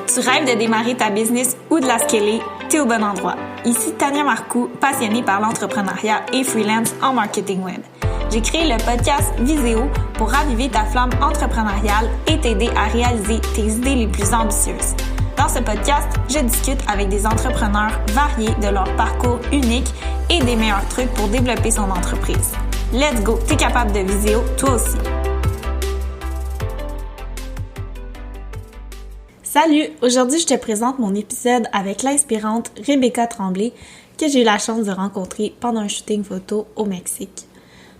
Tu rêves de démarrer ta business ou de la scaler? T'es au bon endroit. Ici Tania Marcoux, passionnée par l'entrepreneuriat et freelance en marketing web. J'ai créé le podcast Viséo pour raviver ta flamme entrepreneuriale et t'aider à réaliser tes idées les plus ambitieuses. Dans ce podcast, je discute avec des entrepreneurs variés de leur parcours unique et des meilleurs trucs pour développer son entreprise. Let's go! T'es capable de Viséo, toi aussi! Salut! Aujourd'hui, je te présente mon épisode avec l'inspirante Rebecca Tremblay que j'ai eu la chance de rencontrer pendant un shooting photo au Mexique.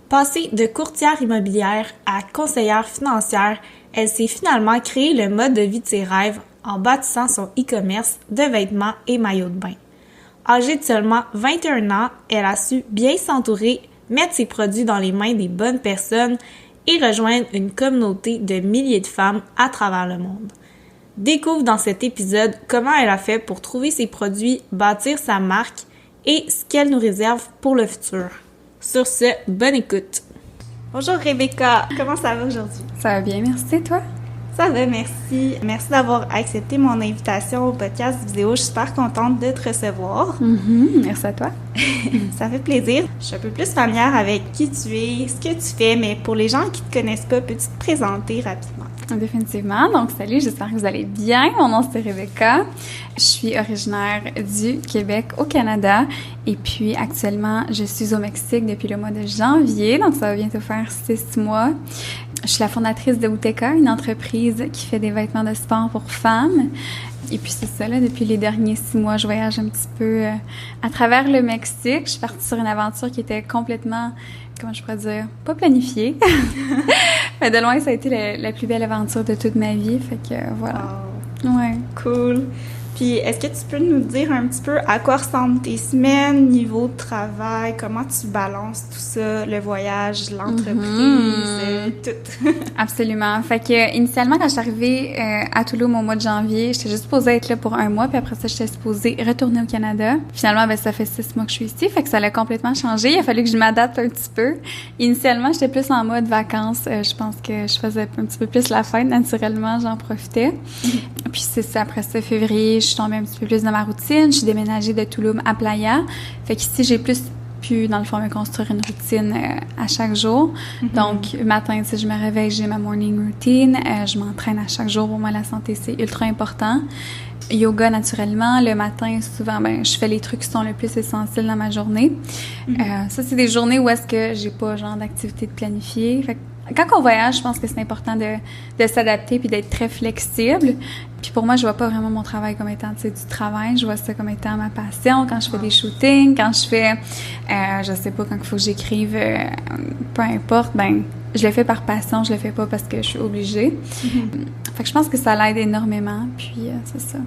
Passée de courtière immobilière à conseillère financière, elle s'est finalement créé le mode de vie de ses rêves en bâtissant son e-commerce de vêtements et maillots de bain. Âgée de seulement 21 ans, elle a su bien s'entourer, mettre ses produits dans les mains des bonnes personnes et rejoindre une communauté de milliers de femmes à travers le monde. Découvre dans cet épisode comment elle a fait pour trouver ses produits, bâtir sa marque et ce qu'elle nous réserve pour le futur. Sur ce, bonne écoute! Bonjour Rebecca, comment ça va aujourd'hui? Ça va bien, merci, toi? Ça va, merci. Merci d'avoir accepté mon invitation au podcast Viséo. Je suis super contente de te recevoir. Merci à toi. Ça fait plaisir. Je suis un peu plus familière avec qui tu es, ce que tu fais, mais pour les gens qui ne te connaissent pas, peux-tu te présenter rapidement? Définitivement. Donc, salut, j'espère que vous allez bien. Mon nom, c'est Rebecca. Je suis originaire du Québec au Canada. Et puis, actuellement, je suis au Mexique depuis le mois de janvier. Donc, ça va bientôt faire 6 mois. Je suis la fondatrice de Uteka, une entreprise qui fait des vêtements de sport pour femmes. Et puis, c'est ça, là, depuis les derniers 6 mois, je voyage un petit peu à travers le Mexique. Je suis partie sur une aventure qui était complètement, comment je pourrais dire, pas planifiée. Mais de loin, ça a été la plus belle aventure de toute ma vie. Fait que, voilà. Wow. Ouais. Cool. Puis, est-ce que tu peux nous dire un petit peu à quoi ressemblent tes semaines, niveau de travail, comment tu balances tout ça, le voyage, l'entreprise, tout? Absolument. Fait que, initialement, quand je suis arrivée à Toulouse au mois de janvier, j'étais juste supposée être là pour 1 mois, puis après ça, j'étais supposée retourner au Canada. Finalement, ben, ça fait 6 mois que je suis ici, fait que ça a complètement changé. Il a fallu que je m'adapte un petit peu. Initialement, j'étais plus en mode vacances. Je pense que je faisais un petit peu plus la fête, naturellement, j'en profitais. Puis c'est ça, après ça, février, je suis tombée un petit peu plus dans ma routine. Je suis déménagée de Tulum à Playa. Fait qu'ici, j'ai plus pu, dans le fond, me construire une routine à chaque jour. Donc, le matin, si je me réveille, j'ai ma morning routine. Je m'entraîne à chaque jour. Pour moi, la santé, c'est ultra important. Yoga, naturellement. Le matin, souvent, ben, je fais les trucs qui sont le plus essentiels dans ma journée. Ça, c'est des journées où est-ce que j'ai pas, genre, d'activité de planifier. Fait que quand on voyage, je pense que c'est important de s'adapter puis d'être très flexible. Puis pour moi, je vois pas vraiment mon travail comme étant, tu sais, du travail. Je vois ça comme étant ma passion. Quand je fais des shootings, quand je fais, je sais pas, quand il faut que j'écrive, peu importe, ben, je le fais par passion. Je le fais pas parce que je suis obligée. Fait que je pense que ça l'aide énormément. Puis c'est ça.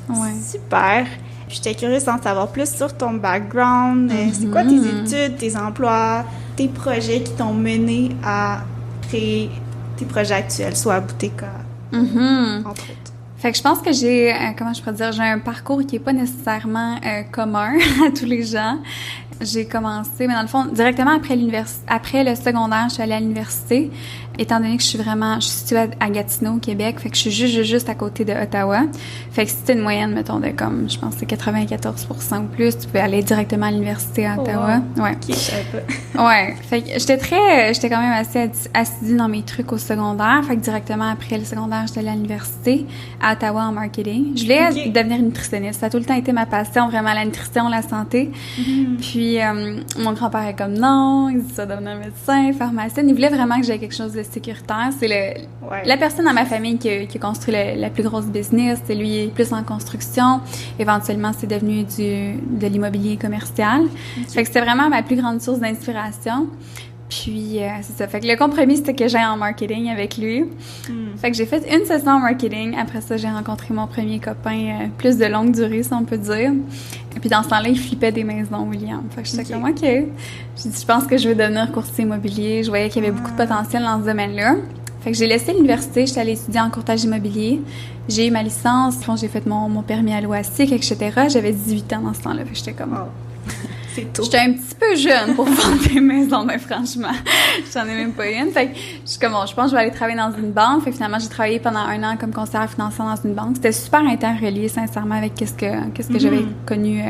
Ouais. Super. J'étais curieuse d'en savoir plus sur ton background. C'est quoi tes études, tes emplois, tes projets qui t'ont mené à créer tes projets actuels, soit à Uteka, entre autres? Fait que je pense que j'ai, comment je pourrais dire, j'ai un parcours qui est pas nécessairement commun à tous les gens. J'ai commencé, mais dans le fond, directement après le secondaire, je suis allée à l'université, étant donné que je suis située à Gatineau, au Québec, fait que je suis juste à côté de Ottawa. Fait que si c'était une moyenne, mettons, de comme, je pense que c'est 94% ou plus, tu peux aller directement à l'université à Ottawa. Wow. Ouais. Ok, je savais pas. Ouais. Fait que j'étais quand même assez assidue dans mes trucs au secondaire. Fait que directement après le secondaire, j'étais allée à l'université à Ottawa en marketing. Je voulais devenir nutritionniste. Ça a tout le temps été ma passion, vraiment, la nutrition, la santé. Puis, mon grand-père est comme non, il dit ça devenir médecin, pharmacienne. Il voulait vraiment que j'aie quelque chose de sécuritaire. C'est la personne dans ma famille qui a construit la plus grosse business. C'est lui plus en construction. Éventuellement, c'est devenu de l'immobilier commercial. Fait que c'était vraiment ma plus grande source d'inspiration. Puis, c'est ça. Fait que le compromis, c'était que j'aille en marketing avec lui. Fait que j'ai fait une session en marketing. Après ça, j'ai rencontré mon premier copain plus de longue durée, si on peut dire. Et puis, dans ce temps-là, il flippait des maisons, William. Fait que j'étais comme, OK. J'ai dit, je pense que je veux devenir courtier immobilier. Je voyais qu'il y avait beaucoup de potentiel dans ce domaine-là. Fait que j'ai laissé l'université. J'étais allée étudier en courtage immobilier. J'ai eu ma licence. J'ai fait mon permis à l'OASIC, etc. J'avais 18 ans dans ce temps-là. Fait que j'étais comme... C'est tôt. J'étais un petit peu jeune pour vendre des maisons, mais franchement, j'en ai même pas une. Fait que je suis comme, bon, je pense que je vais aller travailler dans une banque. Fait que finalement, j'ai travaillé pendant 1 an comme conseillère financière dans une banque. C'était super interrelié, sincèrement, avec qu'est-ce que j'avais connu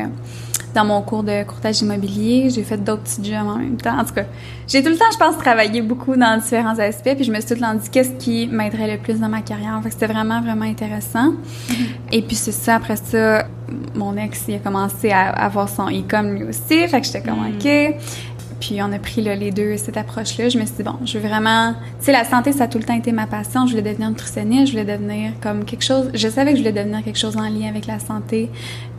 dans mon cours de courtage immobilier. J'ai fait d'autres petits jobs en même temps. En tout cas, j'ai tout le temps, je pense, travaillé beaucoup dans différents aspects. Puis je me suis tout le temps dit qu'est-ce qui m'aiderait le plus dans ma carrière. Fait que c'était vraiment, vraiment intéressant. Et puis c'est ça, après ça, mon ex, il a commencé à avoir son e-com lui aussi. Fait que j'étais comme OK. Puis on a pris là, les deux, cette approche-là. Je me suis dit, bon, je veux vraiment... Tu sais, la santé, ça a tout le temps été ma passion. Je voulais devenir nutritionniste, je voulais devenir comme quelque chose... Je savais que je voulais devenir quelque chose en lien avec la santé.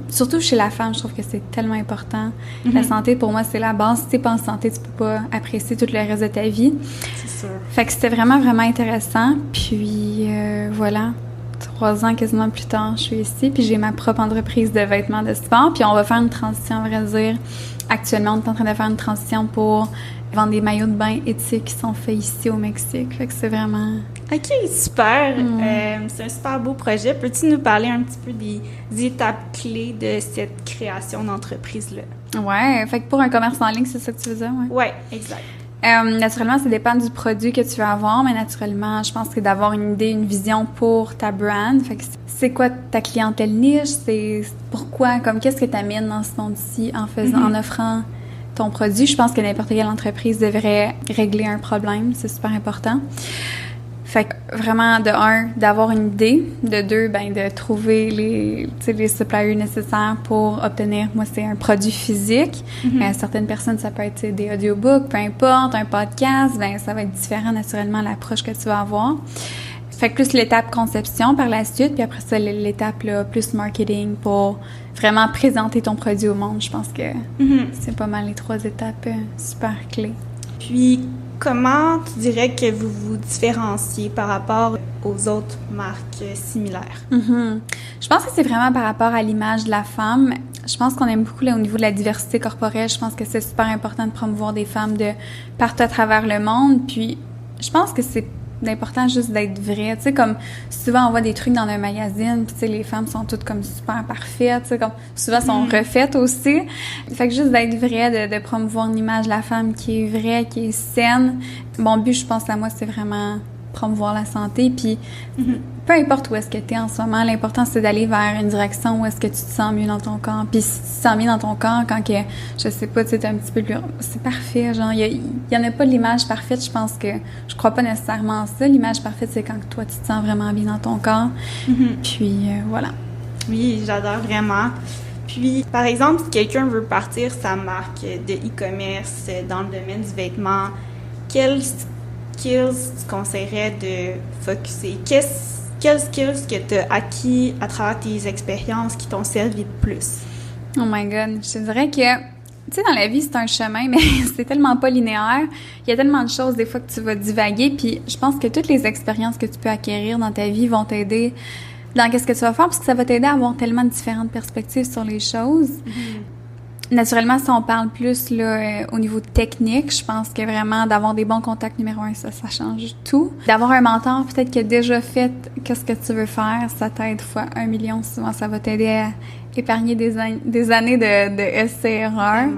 Surtout chez la femme, je trouve que c'est tellement important. La santé, pour moi, c'est la base. Si t'es pas en santé, tu peux pas apprécier tout le reste de ta vie. C'est sûr. Fait que c'était vraiment, vraiment intéressant. Puis voilà, 3 ans quasiment plus tard, je suis ici. Puis j'ai ma propre entreprise de vêtements de sport. Puis on va faire une transition, à vrai dire. Actuellement, on est en train de faire une transition pour vendre des maillots de bain éthiques qui sont faits ici au Mexique. Fait que c'est vraiment... OK, super. C'est un super beau projet. Peux-tu nous parler un petit peu des étapes clés de cette création d'entreprise-là? Ouais, fait que pour un commerce en ligne, c'est ça que tu veux dire? Ouais, exact. Naturellement, ça dépend du produit que tu veux avoir, mais naturellement, je pense que d'avoir une idée, une vision pour ta brand. Fait que c'est quoi ta clientèle niche? C'est pourquoi, comme qu'est-ce que tu amènes dans ce monde-ci en offrant ton produit? Je pense que n'importe quelle entreprise devrait régler un problème. C'est super important. Fait que vraiment, de 1, d'avoir une idée. De 2, ben de trouver les suppliers nécessaires pour obtenir, moi, c'est un produit physique. Certaines personnes, ça peut être des audiobooks, peu importe, un podcast, ben ça va être différent, naturellement, l'approche que tu vas avoir. Fait que plus l'étape conception par la suite, puis après ça, l'étape là, plus marketing pour vraiment présenter ton produit au monde. Je pense que c'est pas mal les 3 étapes super clés. Puis, comment tu dirais que vous vous différenciez par rapport aux autres marques similaires? Je pense que c'est vraiment par rapport à l'image de la femme. Je pense qu'on aime beaucoup là, au niveau de la diversité corporelle. Je pense que c'est super important de promouvoir des femmes de partout à travers le monde. Puis, je pense que c'est important juste d'être vrai. Tu sais, comme souvent on voit des trucs dans un magazine, puis tu sais, les femmes sont toutes comme super parfaites, tu sais, comme souvent sont refaites aussi. Fait que juste d'être vrai, de promouvoir une image de la femme qui est vraie, qui est saine. Mon but, je pense à moi, c'est vraiment promouvoir la santé, puis peu importe où est-ce que tu es en ce moment, l'important c'est d'aller vers une direction où est-ce que tu te sens mieux dans ton corps. Puis si tu te sens mieux dans ton corps, quand que, je sais pas, tu sais, t'es un petit peu plus... C'est parfait, genre, il y en a pas de l'image parfaite, je pense que... Je crois pas nécessairement à ça. L'image parfaite, c'est quand toi, tu te sens vraiment bien dans ton corps. Puis, voilà. Oui, j'adore vraiment. Puis, par exemple, si quelqu'un veut partir sa marque de e-commerce dans le domaine du vêtement, quels skills tu conseillerais de focusser? Quels skills que tu as acquis à travers tes expériences qui t'ont servi de plus? Oh my God! Je te dirais que, tu sais, dans la vie, c'est un chemin, mais c'est tellement pas linéaire. Il y a tellement de choses, des fois, que tu vas divaguer. Puis, je pense que toutes les expériences que tu peux acquérir dans ta vie vont t'aider dans qu'est-ce que tu vas faire, parce que ça va t'aider à avoir tellement de différentes perspectives sur les choses. Naturellement, si on parle plus là, au niveau technique, je pense que vraiment d'avoir des bons contacts, numéro 1, ça change tout. D'avoir un mentor peut-être qui a déjà fait qu'est-ce que tu veux faire, ça t'aide fois 1 million. Souvent, ça va t'aider à épargner des années de essais-erreurs.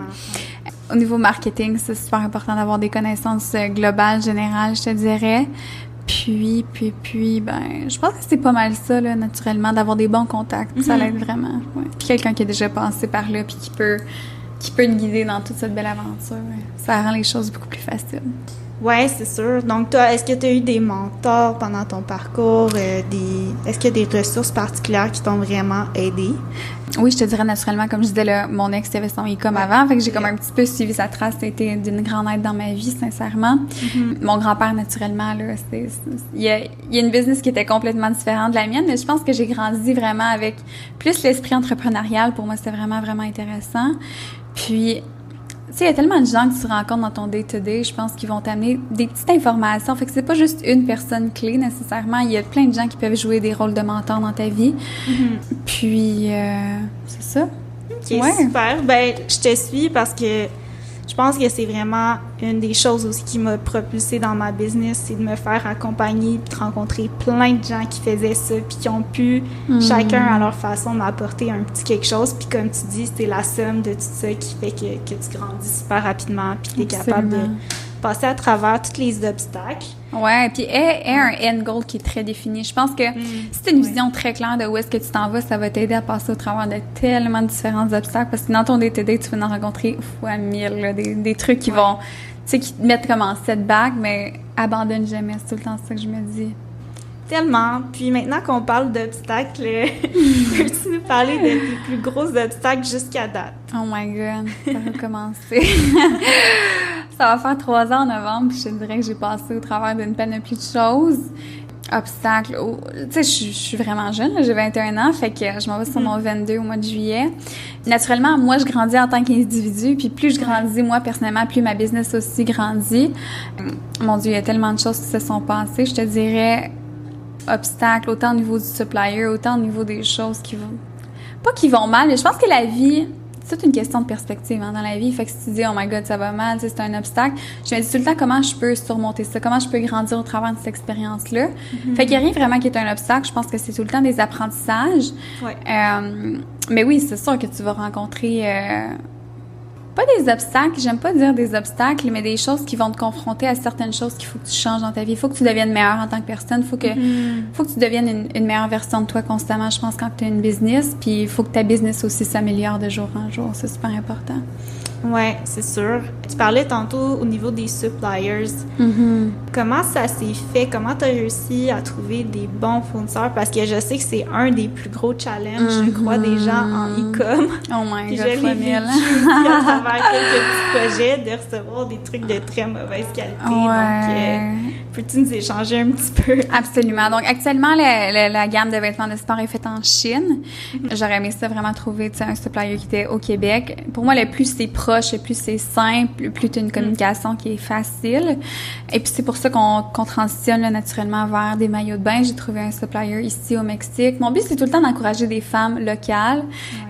Au niveau marketing, c'est super important d'avoir des connaissances globales, générales, je te dirais. Puis, ben, je pense que c'est pas mal ça, là, naturellement, d'avoir des bons contacts. Ça l'aide vraiment. Ouais. Quelqu'un qui a déjà passé par là, puis qui peut te guider dans toute cette belle aventure. Ouais. Ça rend les choses beaucoup plus faciles. Ouais, c'est sûr. Donc, toi, est-ce que tu as eu des mentors pendant ton parcours? Est-ce qu'il y a des ressources particulières qui t'ont vraiment aidé? Oui, je te dirais naturellement, comme je disais, là, mon ex avait son e-com avant, fait que j'ai comme un petit peu suivi sa trace. Ça a été d'une grande aide dans ma vie, sincèrement. Mon grand-père, naturellement, là, il y a une business qui était complètement différente de la mienne, mais je pense que j'ai grandi vraiment avec plus l'esprit entrepreneurial. Pour moi, c'était vraiment, vraiment intéressant. Puis, tu sais, il y a tellement de gens que tu rencontres dans ton day-to-day, je pense qu'ils vont t'amener des petites informations. Fait que c'est pas juste une personne clé, nécessairement. Il y a plein de gens qui peuvent jouer des rôles de mentor dans ta vie. Puis, c'est ça. OK, super. Ben, je te suis parce que je pense que c'est vraiment une des choses aussi qui m'a propulsée dans ma business, c'est de me faire accompagner puis de rencontrer plein de gens qui faisaient ça puis qui ont pu, chacun à leur façon, m'apporter un petit quelque chose. Puis comme tu dis, c'est la somme de tout ça qui fait que tu grandis super rapidement puis tu es capable de passer à travers tous les obstacles. Ouais, puis aie un end goal qui est très défini. Je pense que si tu as une vision très claire de où est-ce que tu t'en vas, ça va t'aider à passer au travers de tellement de différents obstacles parce que dans ton day-to-day, tu vas en rencontrer fois 1000, là, des trucs qui vont, tu sais, qui te mettent comme en setback, mais abandonne jamais. C'est tout le temps ça que je me dis. Tellement. Puis maintenant qu'on parle d'obstacles, peux-tu nous parler de tes plus gros obstacles jusqu'à date? Oh my God, ça va commencer. Ça va faire 3 ans en novembre, puis je te dirais que j'ai passé au travers d'une panoplie de choses. Obstacles. Tu sais, je suis vraiment jeune, là, j'ai 21 ans, fait que je m'en vais sur mon 22 au mois de juillet. Naturellement, moi, je grandis en tant qu'individu, puis plus je grandis, moi, personnellement, plus ma business aussi grandit. Mon Dieu, il y a tellement de choses qui se sont passées. Je te dirais obstacles, autant au niveau du supplier, autant au niveau des choses qui vont... Pas qui vont mal, mais je pense que la vie... C'est toute une question de perspective dans la vie. Fait que si tu dis « Oh my God, ça va mal », c'est un obstacle, je me dis tout le temps comment je peux surmonter ça, comment je peux grandir au travers de cette expérience-là. Fait qu'il n'y a rien vraiment qui est un obstacle. Je pense que c'est tout le temps des apprentissages. Ouais. Mais oui, c'est sûr que tu vas rencontrer... pas des obstacles, j'aime pas dire des obstacles, mais des choses qui vont te confronter à certaines choses qu'il faut que tu changes dans ta vie. Il faut que tu deviennes meilleure en tant que personne. Faut que tu deviennes une meilleure version de toi constamment, je pense, quand tu as une business. Puis il faut que ta business aussi s'améliore de jour en jour. C'est super important. Ouais, c'est sûr. Tu parlais tantôt au niveau des suppliers. Comment ça s'est fait? Comment tu as réussi à trouver des bons fournisseurs? Parce que je sais que c'est un des plus gros challenges, je crois, des gens en e-com. Oh my God, je l'ai vécu à travers quelques petits projets de recevoir des trucs de très mauvaise qualité. Donc, peux-tu nous échanger un petit peu? Absolument. Donc, actuellement, la gamme de vêtements de sport est faite en Chine. J'aurais aimé ça vraiment trouver un supplier qui était au Québec. Pour moi, le plus c'est proche, le plus c'est simple, le plus tu as une communication qui est facile. Et puis, c'est pour ça qu'on transitionne là, naturellement vers des maillots de bain. J'ai trouvé un supplier ici au Mexique. Mon but, c'est tout le temps d'encourager des femmes locales.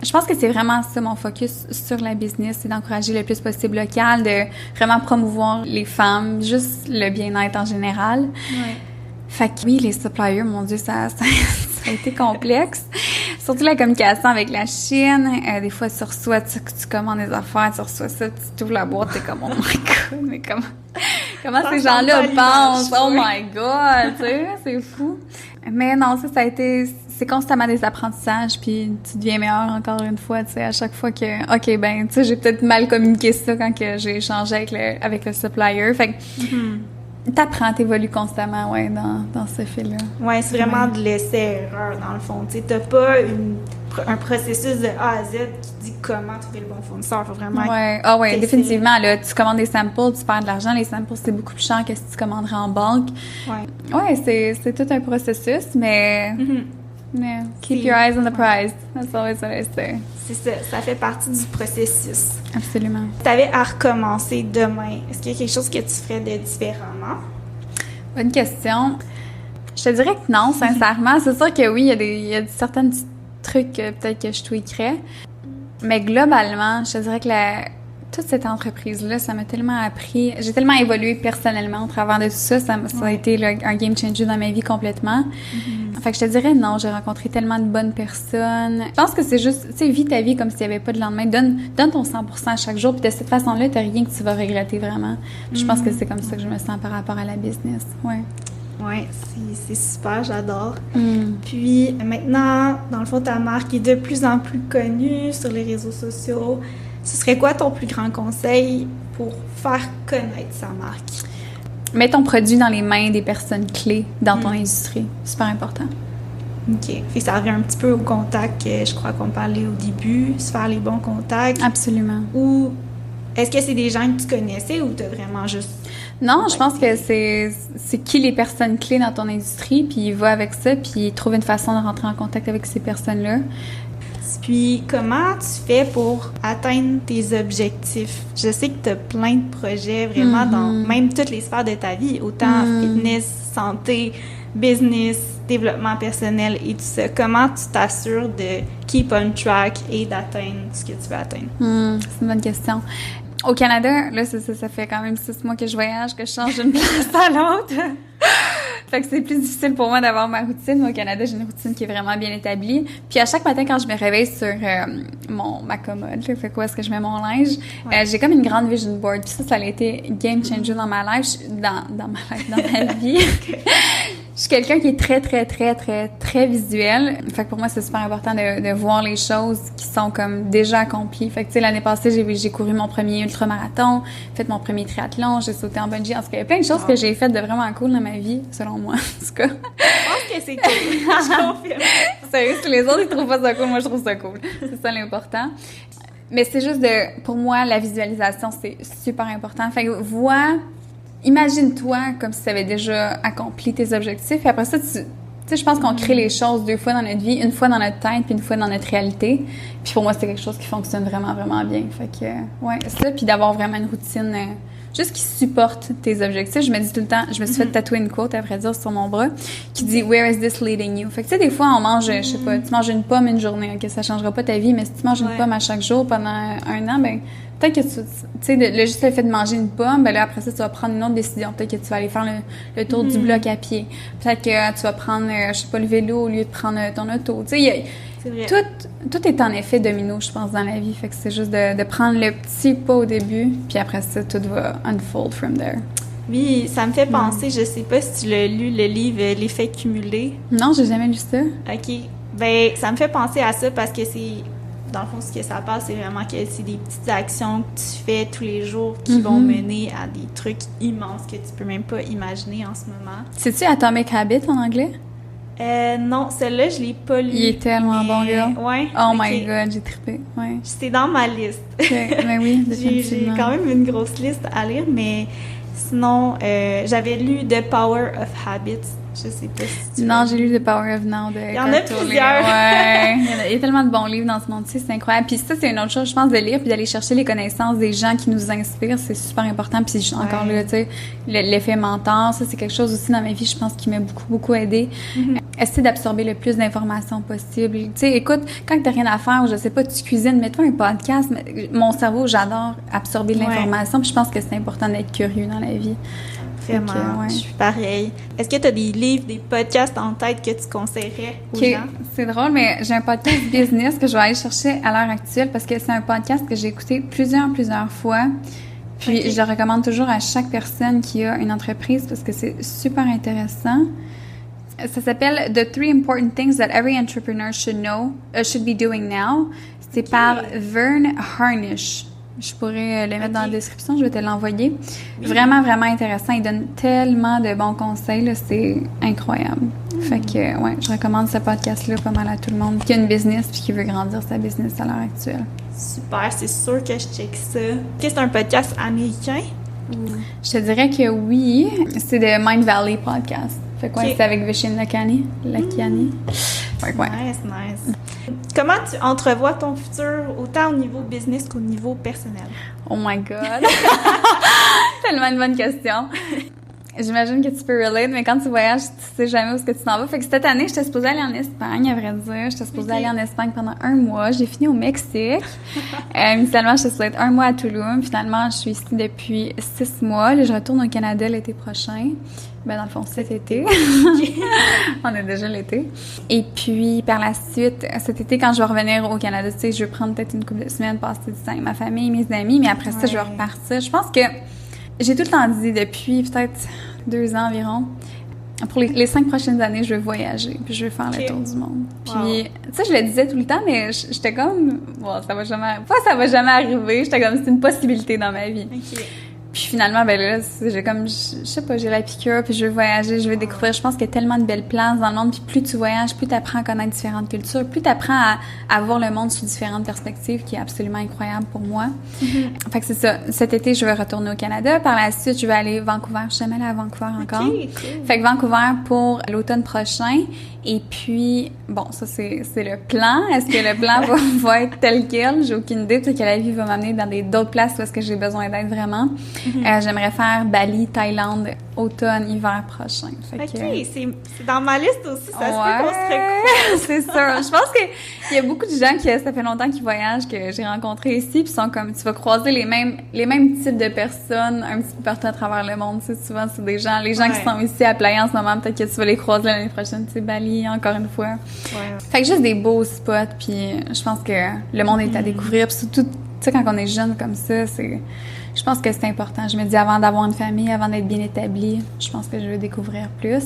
Je pense que c'est vraiment ça mon focus sur la business, c'est d'encourager le plus possible local, de vraiment promouvoir les femmes, juste le bien-être en général. Fait que oui, les suppliers, mon Dieu, ça a été complexe. Surtout la communication avec la Chine. Des fois, tu reçois, tu commandes des affaires, tu reçois ça, tu ouvres la boîte, t'es comme, oh my God, mais comment ces gens-là pensent? Oh my God, tu sais, c'est fou. Mais non, ça a été, c'est constamment des apprentissages, puis tu deviens meilleur encore une fois, tu sais, à chaque fois que, OK, ben, tu sais, j'ai peut-être mal communiqué ça quand que j'ai échangé avec le supplier. Fait que, t'apprends, t'évolues constamment, dans ce fil-là. Ouais, c'est vraiment de l'essai-erreur, dans le fond. Tu sais, t'as pas un processus de A à Z qui dit comment trouver le bon fournisseur. Faut vraiment... définitivement. Là, tu commandes des samples, tu perds de l'argent. Les samples, c'est beaucoup plus cher que si tu commanderais en banque. Ouais, c'est tout un processus, mais... Yeah. Keep your eyes on the prize. That's always what I say. C'est ça. Ça fait partie du processus. Absolument. Si tu avais à recommencer demain, est-ce qu'il y a quelque chose que tu ferais de différemment? Bonne question. Je te dirais que non, sincèrement. C'est sûr que oui, il y a certains petits trucs que peut-être que je tweakerais. Mais globalement, je te dirais que toute cette entreprise-là, ça m'a tellement appris. J'ai tellement évolué personnellement au travers de tout ça. Ça a été un game changer dans ma vie complètement. Fait que je te dirais non, j'ai rencontré tellement de bonnes personnes. Je pense que c'est juste, tu sais, vis ta vie comme s'il n'y avait pas de lendemain. Donne ton 100% à chaque jour. Puis de cette façon-là, t'as rien que tu vas regretter vraiment. Puis je pense que c'est comme ça que je me sens par rapport à la business. Ouais, c'est super, j'adore. Puis maintenant, dans le fond, ta marque est de plus en plus connue sur les réseaux sociaux. Ce serait quoi ton plus grand conseil pour faire connaître sa marque? Mets ton produit dans les mains des personnes clés dans ton industrie. Super important. OK. Fait que ça revient un petit peu au contact que je crois qu'on parlait au début, se faire les bons contacts. Absolument. Ou est-ce que c'est des gens que tu connaissais ou t'as vraiment juste... Non, je pense que c'est qui les personnes clés dans ton industrie, puis il va avec ça, puis il trouve une façon de rentrer en contact avec ces personnes-là. Puis, comment tu fais pour atteindre tes objectifs? Je sais que tu as plein de projets vraiment dans même toutes les sphères de ta vie, autant fitness, santé, business, développement personnel et tout ça. Comment tu t'assures de keep on track et d'atteindre ce que tu veux atteindre? C'est une bonne question. Au Canada, là, ça fait quand même 6 mois que je voyage, que je change d'une place à l'autre. Fait que c'est plus difficile pour moi d'avoir ma routine. Moi, au Canada, j'ai une routine qui est vraiment bien établie. Puis à chaque matin, quand je me réveille sur ma commode, là, fait quoi, est-ce que je mets mon linge, j'ai comme une grande vision board. Puis ça a été game changer dans ma life, dans ma vie. Je suis quelqu'un qui est très, très, très, très, très visuel. Fait que pour moi, c'est super important de voir les choses qui sont comme déjà accomplies. Fait que, tu sais, l'année passée, j'ai couru mon premier ultramarathon, fait mon premier triathlon, j'ai sauté en bungee. En tout cas, il y a plein de choses que j'ai faites de vraiment cool dans ma vie, selon moi, en tout cas. Je pense que c'est cool. Je confirme. Sérieux, si les autres, ils trouvent pas ça cool, moi, je trouve ça cool. C'est ça l'important. Mais c'est juste pour moi, la visualisation, c'est super important. Fait que imagine-toi comme si tu avais déjà accompli tes objectifs. Et après ça, tu sais, je pense qu'on crée les choses 2 fois dans notre vie, une fois dans notre tête puis une fois dans notre réalité. Puis pour moi, c'est quelque chose qui fonctionne vraiment, vraiment bien. Fait que, ouais, ça, puis d'avoir vraiment une routine juste qui supporte tes objectifs. Je me dis tout le temps, je me suis fait tatouer une quote, à vrai dire, sur mon bras, qui dit « Where is this leading you? » Fait que, tu sais, des fois, on mange, je sais pas, tu manges une pomme une journée, OK, ça changera pas ta vie, mais si tu manges une pomme à chaque jour pendant 1 an, ben peut-être que tu sais, juste le fait de manger une pomme, ben là, après ça, tu vas prendre une autre décision. Peut-être que tu vas aller faire le tour du bloc à pied. Peut-être que tu vas prendre, je sais pas, le vélo au lieu de prendre ton auto. Tu sais, tout est en effet domino, je pense, dans la vie. Fait que c'est juste de prendre le petit pas au début, puis après ça, tout va unfold from there. Oui, ça me fait penser, je sais pas si tu l'as lu, le livre « L'effet cumulé ». Non, j'ai jamais lu ça. OK. Ben, ça me fait penser à ça parce que c'est... Dans le fond, ce que ça passe, c'est vraiment que c'est des petites actions que tu fais tous les jours qui vont mener à des trucs immenses que tu peux même pas imaginer en ce moment. C'est-tu Atomic Habit en anglais? Non, celle-là, je l'ai pas lu. Il est tellement bon, gars. Ouais. Oh my God, j'ai trippé. Ouais. C'est dans ma liste. Mais oui, définitivement. J'ai quand même une grosse liste à lire, mais sinon, j'avais lu The Power of Habits. Je sais pas si tu Non, j'ai lu The Power of Now de Il y en a plusieurs. Ouais. Il y a tellement de bons livres dans ce monde-ci, c'est incroyable. Puis ça, c'est une autre chose, je pense, de lire puis d'aller chercher les connaissances des gens qui nous inspirent, c'est super important. Puis encore là, tu sais, l'effet mentor, ça, c'est quelque chose aussi dans ma vie, je pense, qui m'a beaucoup, beaucoup aidée. Essayer d'absorber le plus d'informations possible. Tu sais, écoute, quand t'as rien à faire, je sais pas, tu cuisines, mets-toi un podcast. Mon cerveau, j'adore absorber de l'information, puis je pense que c'est important d'être curieux dans la vie. Vraiment, je suis pareil. Est-ce que tu as des livres, des podcasts en tête que tu conseillerais aux gens? C'est drôle, mais j'ai un podcast business que je vais aller chercher à l'heure actuelle parce que c'est un podcast que j'ai écouté plusieurs fois. Puis je le recommande toujours à chaque personne qui a une entreprise parce que c'est super intéressant. Ça s'appelle The 3 Important Things That Every Entrepreneur should be doing now. C'est par Verne Harnish. Je pourrais le mettre dans la description, je vais te l'envoyer. Oui. Vraiment, vraiment intéressant. Il donne tellement de bons conseils, là, c'est incroyable. Fait que, ouais, je recommande ce podcast-là pas mal à tout le monde qui a une business puis qui veut grandir sa business à l'heure actuelle. Super, c'est sûr que je check ça. Est-ce que c'est un podcast américain? Je te dirais que oui. C'est de Mind Valley Podcast. Fait quoi, c'est avec Vishen Lakhiani. Fait quoi. Nice. Comment tu entrevois ton futur, autant au niveau business qu'au niveau personnel? Oh my God! Tellement une bonne question. J'imagine que tu peux relate, mais quand tu voyages, tu sais jamais où est-ce que tu t'en vas. Fait que cette année, j'étais supposée aller en Espagne, à vrai dire. J'étais supposée aller en Espagne pendant 1 mois. J'ai fini au Mexique. Initialement, j'étais supposée être 1 mois à Tulum. Finalement, je suis ici depuis 6 mois. Là, je retourne au Canada l'été prochain. Ben, dans le fond, cet été. On est déjà l'été. Et puis, par la suite, cet été, quand je vais revenir au Canada, tu sais, je vais prendre peut-être une couple de semaines, passer du temps avec ma famille, mes amis, mais après ça, je vais repartir. Je pense que j'ai tout le temps dit, depuis peut-être 2 ans environ, pour les 5 prochaines années, je vais voyager, puis je vais faire le tour du monde. Puis, tu sais, je le disais tout le temps, mais j'étais comme, bon, ça va jamais arriver. J'étais comme, c'est une possibilité dans ma vie. Puis finalement, ben là, j'ai comme, je sais pas, j'ai la piqûre, puis je veux voyager, je veux découvrir. Je pense qu'il y a tellement de belles places dans le monde, puis plus tu voyages, plus tu apprends à connaître différentes cultures, plus tu apprends à voir le monde sous différentes perspectives, qui est absolument incroyable pour moi. Fait que c'est ça. Cet été, je vais retourner au Canada. Par la suite, je vais aller à Vancouver. Je suis jamais allée à Vancouver encore. Cool. Fait que Vancouver pour l'automne prochain. Et puis, bon, ça, c'est le plan. Est-ce que le plan va être tel quel? J'ai aucune idée. Peut-être que la vie va m'amener dans d'autres places où est-ce que j'ai besoin d'être vraiment. J'aimerais faire Bali, Thaïlande, automne, hiver prochain. Fait OK, que, c'est dans ma liste aussi, ça se peut qu'on se recroise. c'est sûr. Je pense qu'il y a beaucoup de gens qui, ça fait longtemps qu'ils voyagent, que j'ai rencontrés ici, puis sont comme, tu vas croiser les mêmes types de personnes un petit peu partout à travers le monde. Tu sais, souvent, c'est les gens qui sont ici à Playa en ce moment, peut-être que tu vas les croiser l'année prochaine, tu sais, Bali, encore une fois. Ouais. Fait que juste des beaux spots, puis je pense que le monde est à découvrir, puis surtout, tu sais, quand on est jeune comme ça, je pense que c'est important. Je me dis, avant d'avoir une famille, avant d'être bien établie, je pense que je veux découvrir plus.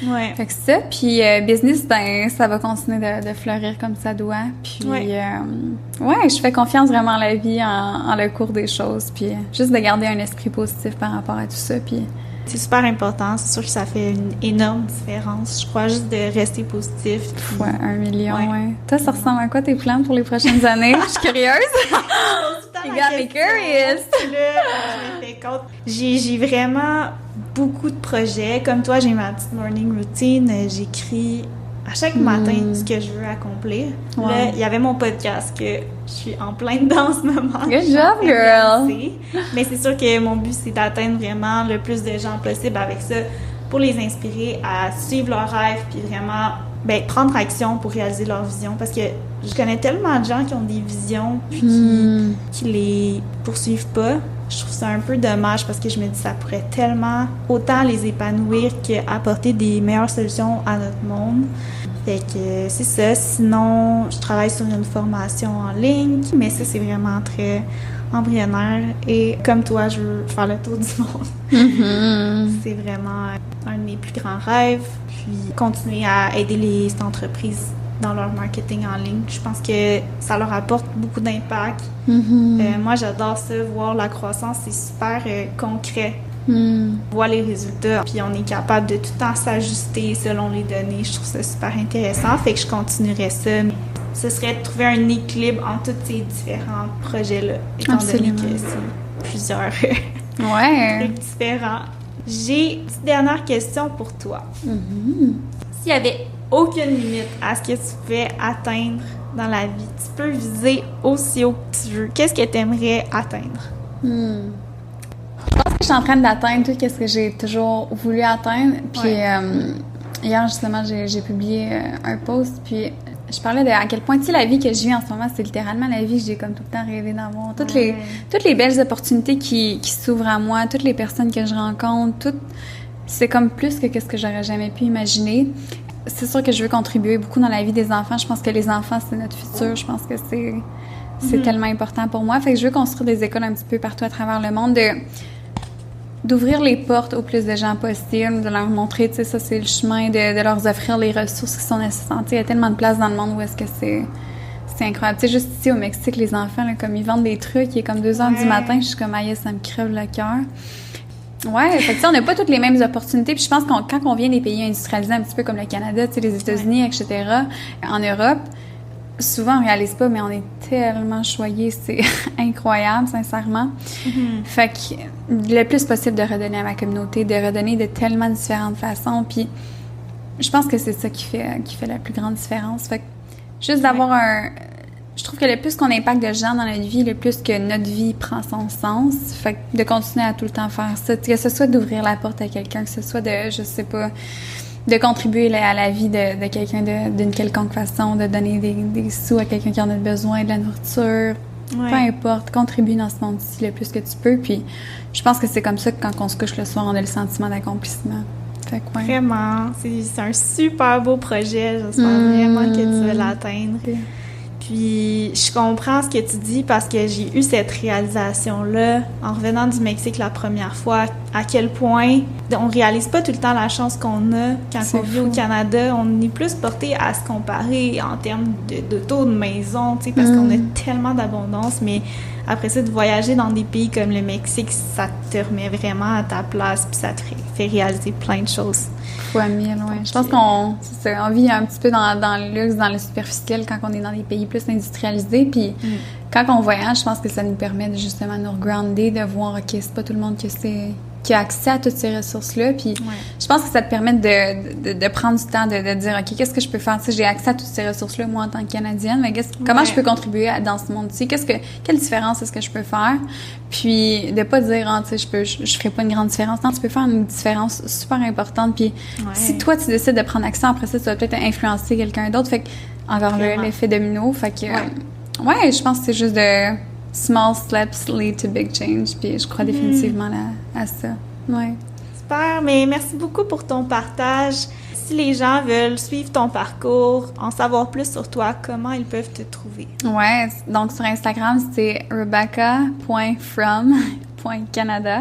Ouais. Fait que ça, puis business, ben ça va continuer de fleurir comme ça doit. Puis, je fais confiance vraiment à la vie en le cours des choses, puis juste de garder un esprit positif par rapport à tout ça, puis... C'est super important. C'est sûr que ça fait une énorme différence. Je crois juste de rester positif. Puis... Ouais, 1 million, ouais. Toi, ça ressemble à quoi tes plans pour les prochaines années? Je suis curieuse. You got me curious. Là, je me fais compte. J'ai vraiment beaucoup de projets. Comme toi, j'ai ma petite morning routine. J'écris à chaque matin ce que je veux accomplir. Wow. Là, il y avait mon podcast que je suis en plein dedans en ce moment. Good job, girl! Mais c'est sûr que mon but, c'est d'atteindre vraiment le plus de gens possible avec ça pour les inspirer à suivre leurs rêves puis vraiment prendre action pour réaliser leur vision. Parce que je connais tellement de gens qui ont des visions puis qui les poursuivent pas. Je trouve ça un peu dommage parce que je me dis ça pourrait tellement autant les épanouir qu'apporter des meilleures solutions à notre monde. Fait que c'est ça. Sinon, je travaille sur une formation en ligne, mais ça, c'est vraiment très embryonnaire. Et comme toi, je veux faire le tour du monde. C'est vraiment un de mes plus grands rêves. Puis continuer à aider les entreprises dans leur marketing en ligne. Je pense que ça leur apporte beaucoup d'impact. Moi, j'adore ça, voir la croissance, c'est super concret. Voir les résultats, puis on est capable de tout le temps s'ajuster selon les données. Je trouve ça super intéressant, fait que je continuerai ça. Mais ce serait de trouver un équilibre entre tous ces différents projets-là, étant donné que c'est plusieurs trucs différents. J'ai une petite dernière question pour toi. S'il y avait aucune limite à ce que tu pouvais atteindre dans la vie, tu peux viser aussi haut que tu veux. Qu'est-ce que tu aimerais atteindre? Je pense que je suis en train d'atteindre tout ce que j'ai toujours voulu atteindre. Puis hier, justement, j'ai publié un post, puis je parlais de à quel point, tu sais, la vie que je vis en ce moment, c'est littéralement la vie que j'ai comme tout le temps rêvé d'avoir. Toutes les belles opportunités qui s'ouvrent à moi, toutes les personnes que je rencontre, c'est comme plus que ce que j'aurais jamais pu imaginer. C'est sûr que je veux contribuer beaucoup dans la vie des enfants. Je pense que les enfants, c'est notre futur. Je pense que c'est tellement important pour moi. Fait que je veux construire des écoles un petit peu partout à travers le monde, d'ouvrir les portes au plus de gens possible, de leur montrer, tu sais, ça c'est le chemin, de leur offrir les ressources qui sont nécessaires. Tu sais, il y a tellement de places dans le monde où est-ce que c'est incroyable. Tu sais, juste ici au Mexique, les enfants, là, comme ils vendent des trucs, il est comme 2h du matin, je suis comme, aïe, ça me crève le cœur. Ouais, fait que ça, on n'a pas toutes les mêmes opportunités. Puis je pense quand on vient des pays industrialisés, un petit peu comme le Canada, tu sais, les États-Unis, etc., en Europe, souvent on réalise pas, mais on est tellement choyés, c'est incroyable, sincèrement. Fait que le plus possible de redonner à ma communauté, de redonner de tellement différentes façons. Puis je pense que c'est ça qui fait la plus grande différence. Fait que juste d'avoir je trouve que le plus qu'on impacte de gens dans notre vie, le plus que notre vie prend son sens. Fait que de continuer à tout le temps faire ça. Que ce soit d'ouvrir la porte à quelqu'un, que ce soit je sais pas, de contribuer à la vie de quelqu'un d'une quelconque façon, de donner des sous à quelqu'un qui en a besoin, de la nourriture. Peu importe, contribue dans ce monde-ci le plus que tu peux. Puis je pense que c'est comme ça que quand on se couche le soir, on a le sentiment d'accomplissement. Fait que, Vraiment, c'est un super beau projet. J'espère vraiment que tu vas l'atteindre. Puis, je comprends ce que tu dis parce que j'ai eu cette réalisation-là en revenant du Mexique la première fois, à quel point on réalise pas tout le temps la chance qu'on a quand on vit au Canada. On est plus porté à se comparer en termes d'auto, de maison, tu sais, parce qu'on a tellement d'abondance, mais après ça, de voyager dans des pays comme le Mexique, ça te remet vraiment à ta place puis ça te fait réaliser plein de choses. Fois 1000, ouais. Je pense qu'on vit un petit peu dans le luxe, dans le superficiel quand on est dans des pays plus industrialisés. Puis quand on voyage, je pense que ça nous permet de justement nous regrounder, de voir, OK, c'est pas tout le monde que c'est qui a accès à toutes ces ressources-là. Puis je pense que ça te permet de prendre du temps de dire, OK, qu'est-ce que je peux faire? Tu sais, j'ai accès à toutes ces ressources-là, moi, en tant que Canadienne, mais comment je peux contribuer dans ce monde-ci? Quelle différence est-ce que je peux faire? Puis de pas dire, tu sais, je ferai pas une grande différence. Non, tu peux faire une différence super importante. Puis si toi, tu décides de prendre action, après ça, tu vas peut-être influencer quelqu'un d'autre. Fait que, encore là, l'effet domino. Fait que, je pense que c'est juste de small steps lead to big change. Puis je crois définitivement à ça. Ouais. Super, mais merci beaucoup pour ton partage. Si les gens veulent suivre ton parcours, en savoir plus sur toi, comment ils peuvent te trouver? Ouais, donc sur Instagram, c'est rebecca.from.canada.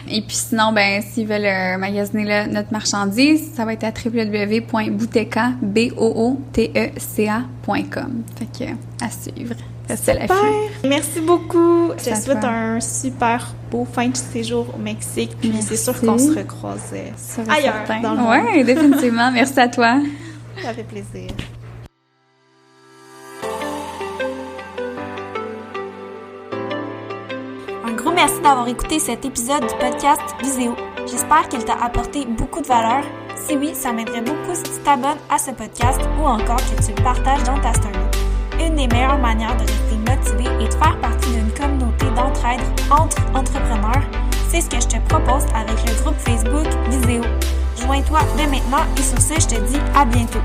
Et puis sinon, ben s'ils veulent magasiner notre marchandise, ça va être à www.booteca.com. Fait que à suivre. Super! Merci beaucoup! Je te souhaite un super beau fin de séjour au Mexique. Puis c'est sûr qu'on se recroise ailleurs dans le monde. Oui, définitivement. Merci à toi. Ça fait plaisir. Un gros merci d'avoir écouté cet épisode du podcast Viséo. J'espère qu'il t'a apporté beaucoup de valeur. Si oui, ça m'aiderait beaucoup si tu t'abonnes à ce podcast ou encore que tu le partages dans ta story. Une des meilleures manières de rester motivé et de faire partie d'une communauté d'entraide entre entrepreneurs, c'est ce que je te propose avec le groupe Facebook Viséo. Joins-toi dès maintenant et sur ce, je te dis à bientôt.